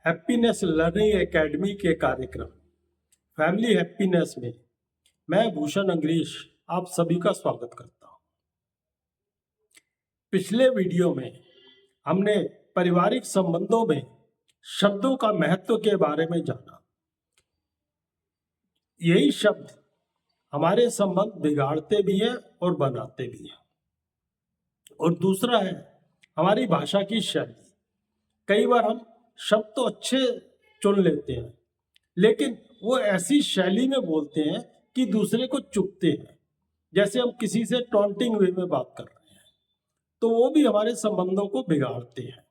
Happiness learning academy के कार्यक्रम family happiness में मैं भूषण अंग्रेश आप सभी का स्वागत करता हूं। पिछले वीडियो में हमने पारिवारिक संबंधों में शब्दों का महत्व के बारे में जाना। यही शब्द हमारे संबंध बिगाड़ते भी हैं और बनाते भी हैं। और दूसरा है हमारी भाषा की शैली। कई बार हम शब्द तो अच्छे चुन लेते हैं, लेकिन वो ऐसी शैली में बोलते हैं कि दूसरे को चुभते हैं। जैसे हम किसी से टॉन्टिंग वे में बात कर रहे हैं, तो वो भी हमारे संबंधों को बिगाड़ते हैं।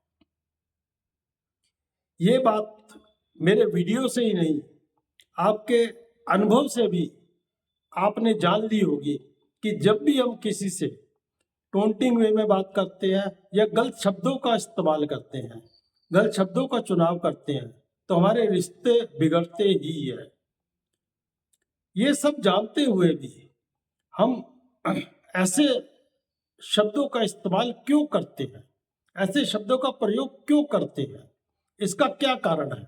ये बात मेरे वीडियो से ही नहीं, आपके अनुभव से भी आपने जान ली होगी कि जब भी हम किसी से टॉन्टिंग वे में बात करते हैं या गलत शब्दों का इस्तेमाल करते हैं, गलत शब्दों का चुनाव करते हैं, तो हमारे रिश्ते बिगड़ते ही है। ये सब जानते हुए भी हम ऐसे शब्दों का इस्तेमाल क्यों करते हैं, ऐसे शब्दों का प्रयोग क्यों करते हैं, इसका क्या कारण है?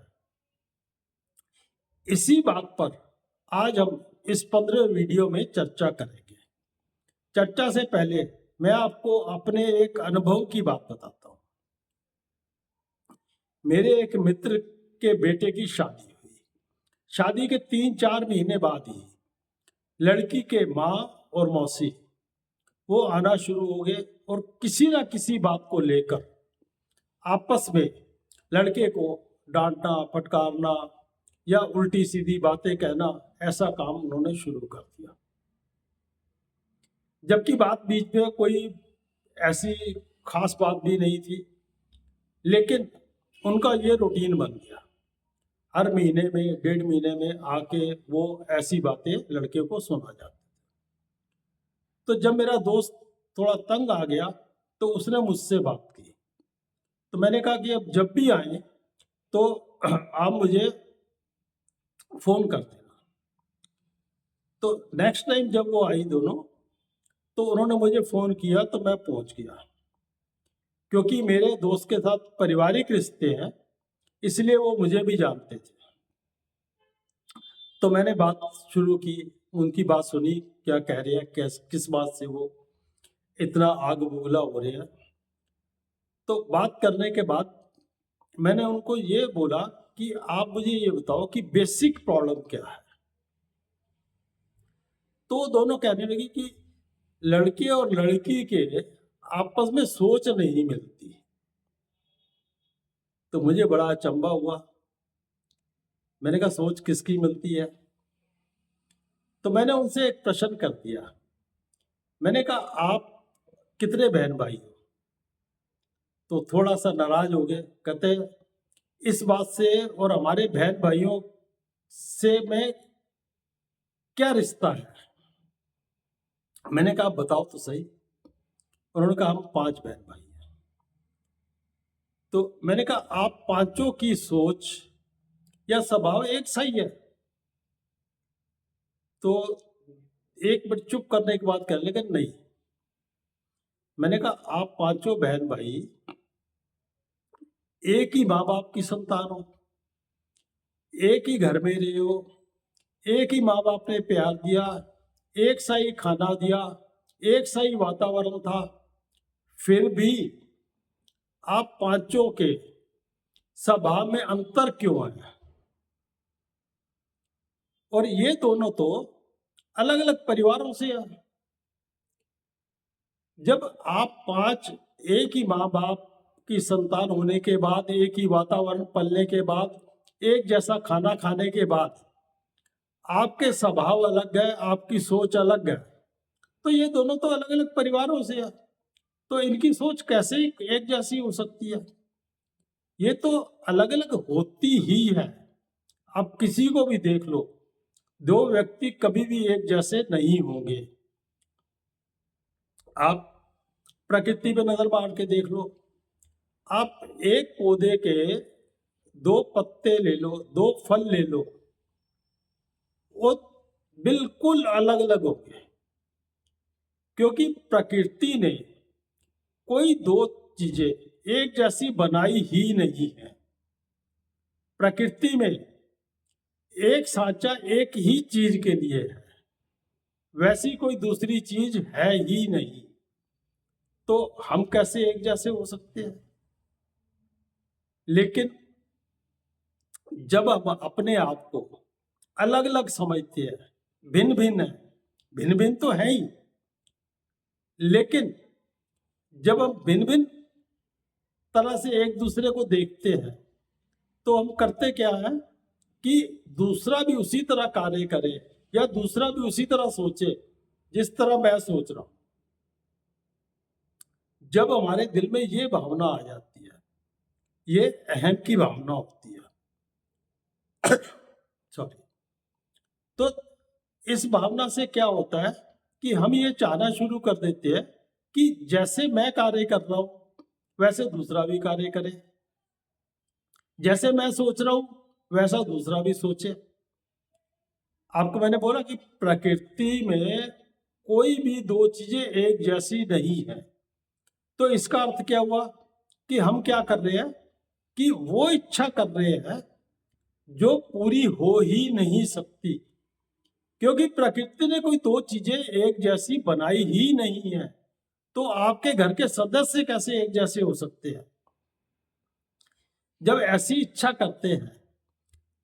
इसी बात पर आज हम इस 15 वीडियो में चर्चा करेंगे। चर्चा से पहले मैं आपको अपने एक अनुभव की बात बताता हूँ। मेरे एक मित्र के बेटे की शादी हुई। शादी के 3-4 महीने बाद ही लड़की के माँ और मौसी वो आना शुरू हो गए और किसी ना किसी बात को लेकर आपस में लड़के को डांटना, फटकारना या उल्टी सीधी बातें कहना, ऐसा काम उन्होंने शुरू कर दिया। जबकि बात बीच में कोई ऐसी खास बात भी नहीं थी, लेकिन उनका ये रूटीन बन गया। हर महीने में, 1.5 महीने में आके वो ऐसी बातें लड़के को सुना जाती। तो जब मेरा दोस्त थोड़ा तंग आ गया तो उसने मुझसे बात की। तो मैंने कहा कि अब जब भी आए तो आप मुझे फोन कर देना। तो नेक्स्ट टाइम जब वो आई दोनों, तो उन्होंने मुझे फोन किया तो मैं पहुंच गया। क्योंकि मेरे दोस्त के साथ पारिवारिक रिश्ते हैं, इसलिए वो मुझे भी जानते थे। तो मैंने बात शुरू की, उनकी बात सुनी, क्या कह रहे हैं, किस बात से वो इतना आग बुगला हो रहे हैं। तो बात करने के बाद मैंने उनको ये बोला कि आप मुझे ये बताओ कि बेसिक प्रॉब्लम क्या है। तो दोनों कहने लगी कि लड़के और लड़की के आपस में सोच नहीं मिलती। तो मुझे बड़ा अचंभा हुआ। मैंने कहा सोच किसकी मिलती है? तो मैंने उनसे एक प्रश्न कर दिया। मैंने कहा आप कितने बहन भाई हो? तो थोड़ा सा नाराज हो गए। कहते इस बात से और हमारे बहन भाइयों से में क्या रिश्ता है? मैंने कहा बताओ तो सही। उन्होंने कहा हम 5 बहन भाई हैं। तो मैंने कहा आप पांचों की सोच या स्वभाव एक सही है? तो एक मिनट चुप करने के बाद कहने लगे नहीं। मैंने कहा आप पांचों बहन भाई एक ही माँ बाप की संतान हो, एक ही घर में रहे हो, एक ही माँ बाप ने प्यार दिया, एक सा ही खाना दिया, एक सा ही वातावरण था, फिर भी आप पांचों के स्वभाव में अंतर क्यों है? और ये दोनों तो अलग अलग परिवारों से है। जब आप 5 एक ही माँ बाप की संतान होने के बाद, एक ही वातावरण पलने के बाद, एक जैसा खाना खाने के बाद आपके स्वभाव अलग है, आपकी सोच अलग है, तो ये दोनों तो अलग अलग परिवारों से है। तो इनकी सोच कैसे एक जैसी हो सकती है? ये तो अलग अलग होती ही है। आप किसी को भी देख लो, 2 व्यक्ति कभी भी एक जैसे नहीं होंगे। आप प्रकृति पे नजर मार के देख लो। आप एक पौधे के 2 पत्ते ले लो, 2 फल ले लो, वो बिल्कुल अलग अलग होंगे। क्योंकि प्रकृति ने कोई 2 चीजें एक जैसी बनाई ही नहीं है। प्रकृति में एक सांचा एक ही चीज के लिए है, वैसी कोई दूसरी चीज है ही नहीं, तो हम कैसे एक जैसे हो सकते हैं? लेकिन जब हम अपने आप को अलग अलग समझते हैं, भिन्न भिन्न है, भिन्न भिन्न तो है ही, लेकिन जब हम भिन्न भिन्न तरह से एक दूसरे को देखते हैं तो हम करते क्या है कि दूसरा भी उसी तरह कार्य करे या दूसरा भी उसी तरह सोचे जिस तरह मैं सोच रहा हूं। जब हमारे दिल में ये भावना आ जाती है, ये अहम की भावना होती है सॉरी, तो इस भावना से क्या होता है कि हम ये चाहना शुरू कर देते हैं कि जैसे मैं कार्य कर रहा हूं वैसे दूसरा भी कार्य करे, जैसे मैं सोच रहा हूं वैसा दूसरा भी सोचे। आपको मैंने बोला कि प्रकृति में कोई भी दो चीजें एक जैसी नहीं है, तो इसका अर्थ क्या हुआ कि हम क्या कर रहे हैं कि वो इच्छा कर रहे हैं जो पूरी हो ही नहीं सकती, क्योंकि प्रकृति ने कोई दो चीजें एक जैसी बनाई ही नहीं है, तो आपके घर के सदस्य कैसे एक जैसे हो सकते हैं? जब ऐसी इच्छा करते हैं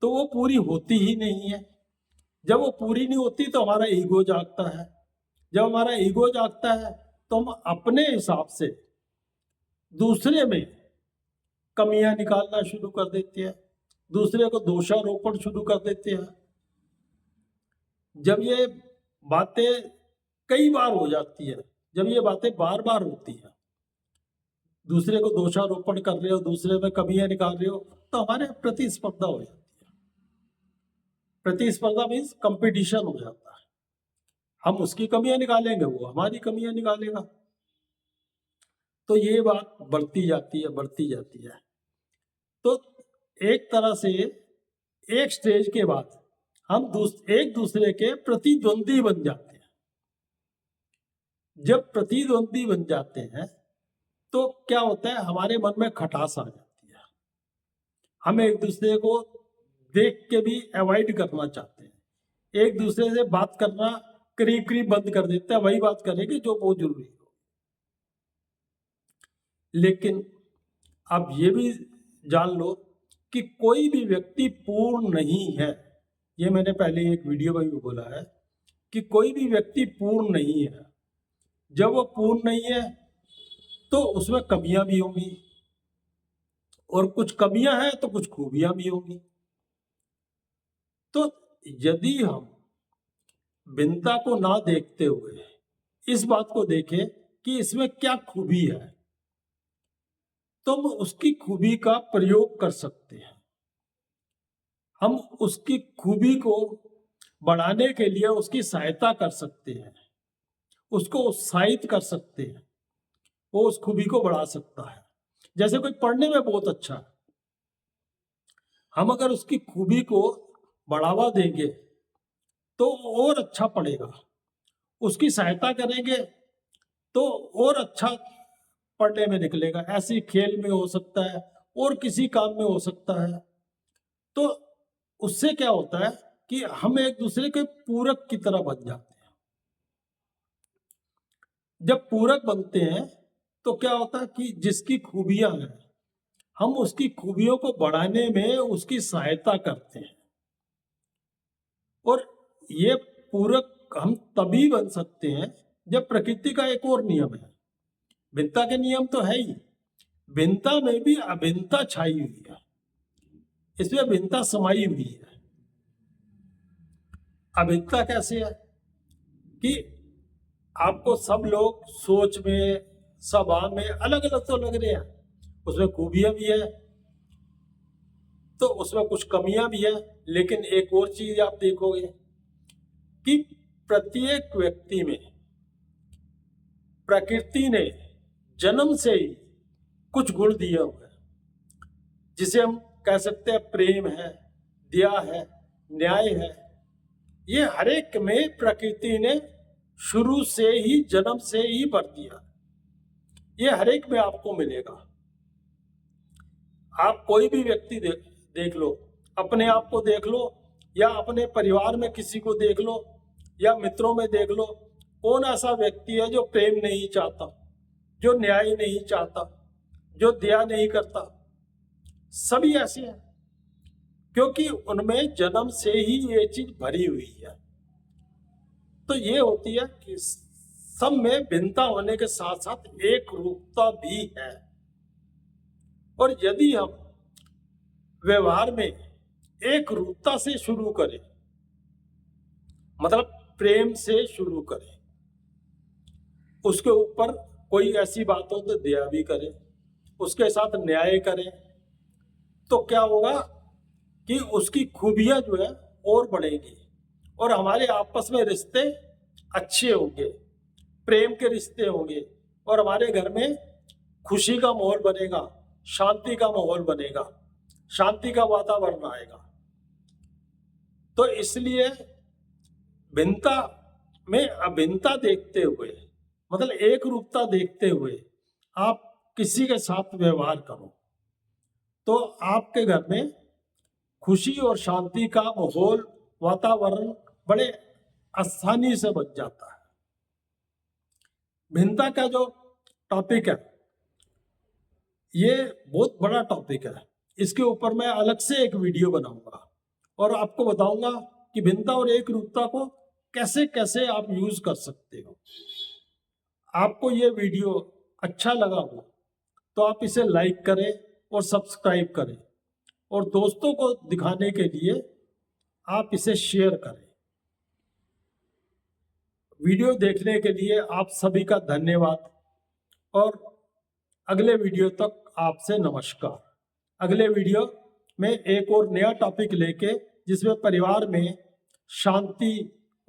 तो वो पूरी होती ही नहीं है। जब वो पूरी नहीं होती तो हमारा ईगो जागता है, जब हमारा ईगो जागता है तो हम अपने हिसाब से दूसरे में कमियां निकालना शुरू कर देते हैं, दूसरे को दोषारोपण शुरू कर देते हैं। जब ये बातें कई बार हो जाती है, जब ये बातें बार बार होती है, दूसरे को दोषारोपण कर रहे हो, दूसरे में कमियां निकाल रहे हो, तो हमारे प्रतिस्पर्धा हो जाती है। प्रतिस्पर्धा मीन्स कंपटीशन हो जाता है, हम उसकी कमियां निकालेंगे, वो हमारी कमियां निकालेगा, तो ये बात बढ़ती जाती है, बढ़ती जाती है। तो एक तरह से एक स्टेज के बाद हम एक दूसरे के प्रतिद्वंदी बन जाते हैं। जब प्रतिद्वंदी बन जाते हैं तो क्या होता है, हमारे मन में खटास आ जाती है, हम एक दूसरे को देख के भी अवॉइड करना चाहते हैं, एक दूसरे से बात करना करीब करीब बंद कर देते हैं, वही बात करेंगे जो बहुत जरूरी हो। लेकिन अब ये भी जान लो कि कोई भी व्यक्ति पूर्ण नहीं है, ये मैंने पहले एक वीडियो में भी बोला है कि कोई भी व्यक्ति पूर्ण नहीं है। जब वो पूर्ण नहीं है तो उसमें कमियां भी होंगी, और कुछ कमियां हैं तो कुछ खूबियां भी होंगी। तो यदि हम भिन्नता को ना देखते हुए इस बात को देखें कि इसमें क्या खूबी है, तो हम उसकी खूबी का प्रयोग कर सकते हैं। हम उसकी खूबी को बढ़ाने के लिए उसकी सहायता कर सकते हैं, उसको उत्साहित कर सकते हैं, वो उस खूबी को बढ़ा सकता है। जैसे कोई पढ़ने में बहुत अच्छा है, हम अगर उसकी खूबी को बढ़ावा देंगे तो और अच्छा पढ़ेगा, उसकी सहायता करेंगे तो और अच्छा पढ़ने में निकलेगा। ऐसी खेल में हो सकता है और किसी काम में हो सकता है। तो उससे क्या होता है कि हम एक दूसरे के पूरक की तरह बन जाते हैं। जब पूरक बनते हैं तो क्या होता है कि जिसकी खूबियां हैं हम उसकी खूबियों को बढ़ाने में उसकी सहायता करते हैं। और ये पूरक हम तभी बन सकते हैं जब प्रकृति का एक और नियम है, भिन्नता के नियम तो है ही, भिन्नता में भी अभिन्नता छाई हुई है, इसमें भिन्नता समाई हुई है। अभिन्नता कैसे है कि आपको सब लोग सोच में, स्वभाव में अलग अलग तो लग रहे हैं, उसमें खूबियां भी है तो उसमें कुछ कमियां भी है। लेकिन एक और चीज आप देखोगे कि प्रत्येक व्यक्ति में प्रकृति ने जन्म से ही कुछ गुण दिए हुए हैं, जिसे हम कह सकते हैं प्रेम है, दया है, न्याय है। ये हर एक में प्रकृति ने शुरू से ही, जन्म से ही भर दिया, ये हर एक में आपको मिलेगा। आप कोई भी व्यक्ति देख लो, अपने आप को देख लो या अपने परिवार में किसी को देख लो या मित्रों में देख लो, कौन ऐसा व्यक्ति है जो प्रेम नहीं चाहता, जो न्याय नहीं चाहता, जो दया नहीं करता? सभी ऐसे हैं, क्योंकि उनमें जन्म से ही ये चीज भरी हुई है। तो ये होती है कि सब में भिन्नता होने के साथ साथ एक रूपता भी है। और यदि हम व्यवहार में एक रूपता से शुरू करें, मतलब प्रेम से शुरू करें, उसके ऊपर कोई ऐसी बात हो तो दया भी करें, उसके साथ न्याय करें, तो क्या होगा कि उसकी खूबियां जो है और बढ़ेगी और हमारे आपस में रिश्ते अच्छे होंगे, प्रेम के रिश्ते होंगे और हमारे घर में खुशी का माहौल बनेगा, शांति का माहौल बनेगा, शांति का वातावरण आएगा। तो इसलिए भिन्नता में अभिन्नता देखते हुए, मतलब एक रूपता देखते हुए आप किसी के साथ व्यवहार करो तो आपके घर में खुशी और शांति का माहौल, वातावरण बड़े आसानी से बन जाता है। भिन्नता का जो टॉपिक है ये बहुत बड़ा टॉपिक है, इसके ऊपर मैं अलग से एक वीडियो बनाऊंगा और आपको बताऊंगा कि भिन्नता और एक रूपता को कैसे कैसे आप यूज कर सकते हो। आपको ये वीडियो अच्छा लगा हो तो आप इसे लाइक करें और सब्सक्राइब करें और दोस्तों को दिखाने के लिए आप इसे शेयर करें। वीडियो देखने के लिए आप सभी का धन्यवाद और अगले वीडियो तक आपसे नमस्कार। अगले वीडियो में एक और नया टॉपिक लेके जिसमें परिवार में शांति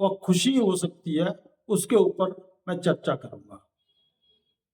व खुशी हो सकती है उसके ऊपर मैं चर्चा करूंगा।